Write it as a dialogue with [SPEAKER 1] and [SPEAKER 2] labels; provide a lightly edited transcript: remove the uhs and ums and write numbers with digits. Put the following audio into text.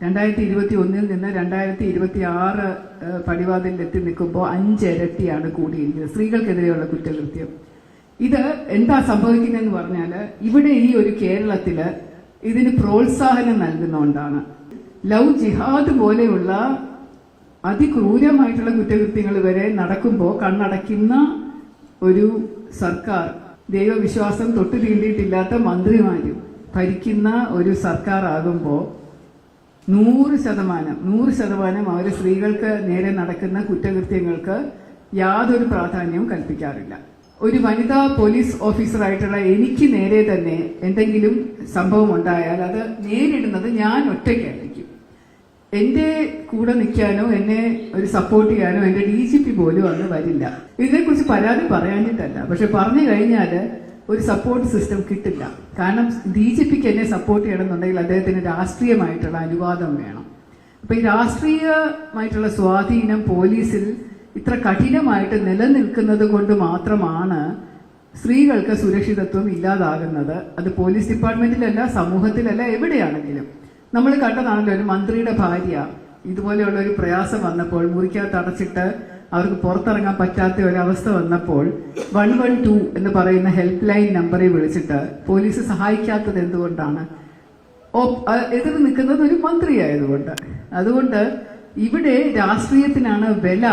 [SPEAKER 1] 2021 നിന്ന് 2026 പടിവാതിലെത്തി നിൽക്കുമ്പോൾ 5 ഇരട്ടിയാണ് കൂടിയിരിക്കുന്നത് സ്ത്രീകൾക്കെതിരെയുള്ള കുറ്റകൃത്യം. ഇത് എന്താ സംഭവിക്കുന്നതെന്ന് പറഞ്ഞാൽ ഇവിടെ ഈ ഒരു കേരളത്തില് ഇതിന് പ്രോത്സാഹനം നൽകുന്നതുകൊണ്ടാണ്. ലവ് ജിഹാദ് പോലെയുള്ള അതിക്രൂരമായിട്ടുള്ള കുറ്റകൃത്യങ്ങൾ വരെ നടക്കുമ്പോൾ കണ്ണടയ്ക്കുന്ന ഒരു സർക്കാർ, ദൈവവിശ്വാസം തൊട്ടു തീണ്ടിയിട്ടില്ലാത്ത മന്ത്രിമാരും ഭരിക്കുന്ന ഒരു സർക്കാർ ആകുമ്പോൾ 100% അവർ സ്ത്രീകൾക്ക് നേരെ നടക്കുന്ന കുറ്റകൃത്യങ്ങൾക്ക് യാതൊരു പ്രാധാന്യവും കൽപ്പിക്കാറില്ല. ഒരു വനിതാ പോലീസ് ഓഫീസറായിട്ടുള്ള എനിക്ക് നേരെ തന്നെ എന്തെങ്കിലും സംഭവം ഉണ്ടായാൽ അത് നേരിടുന്നത് ഞാൻ ഒറ്റയ്ക്കായിരിക്കും. എന്റെ കൂടെ നിൽക്കാനോ എന്നെ ഒരു സപ്പോർട്ട് ചെയ്യാനോ എന്റെ DGP പോലും അന്ന് വരില്ല. ഇതിനെക്കുറിച്ച് പരാതി പറയാനിട്ടല്ല, പക്ഷെ പറഞ്ഞു കഴിഞ്ഞാൽ ഒരു സപ്പോർട്ട് സിസ്റ്റം കിട്ടില്ല. കാരണം DGPക്ക് എന്നെ സപ്പോർട്ട് ചെയ്യണമെന്നുണ്ടെങ്കിൽ അദ്ദേഹത്തിന് രാഷ്ട്രീയമായിട്ടുള്ള അനുവാദം വേണം. അപ്പൊ ഈ രാഷ്ട്രീയമായിട്ടുള്ള സ്വാധീനം പോലീസിൽ ഇത്ര കഠിനമായിട്ട് നിലനിൽക്കുന്നത് കൊണ്ട് മാത്രമാണ് സ്ത്രീകൾക്ക് സുരക്ഷിതത്വം ഇല്ലാതാകുന്നത്. അത് പോലീസ് ഡിപ്പാർട്ട്മെന്റിലല്ല, സമൂഹത്തിലല്ല, എവിടെയാണെങ്കിലും. നമ്മൾ കണ്ടതാണല്ലോ, ഒരു മന്ത്രിയുടെ ഭാര്യ ഇതുപോലെയുള്ള ഒരു പ്രയാസം വന്നപ്പോൾ മുറിക്കകത്ത് അടച്ചിട്ട് അവർക്ക് പുറത്തിറങ്ങാൻ പറ്റാത്ത ഒരവസ്ഥ വന്നപ്പോൾ 112 എന്ന് പറയുന്ന ഹെൽപ്പ് ലൈൻ നമ്പറിൽ വിളിച്ചിട്ട് പോലീസ് സഹായിക്കാത്തത് എന്തുകൊണ്ടാണ്? എതിർ നിൽക്കുന്നത് ഒരു മന്ത്രിയായതുകൊണ്ട്. അതുകൊണ്ട് ഇവിടെ രാഷ്ട്രീയത്തിനാണ് വില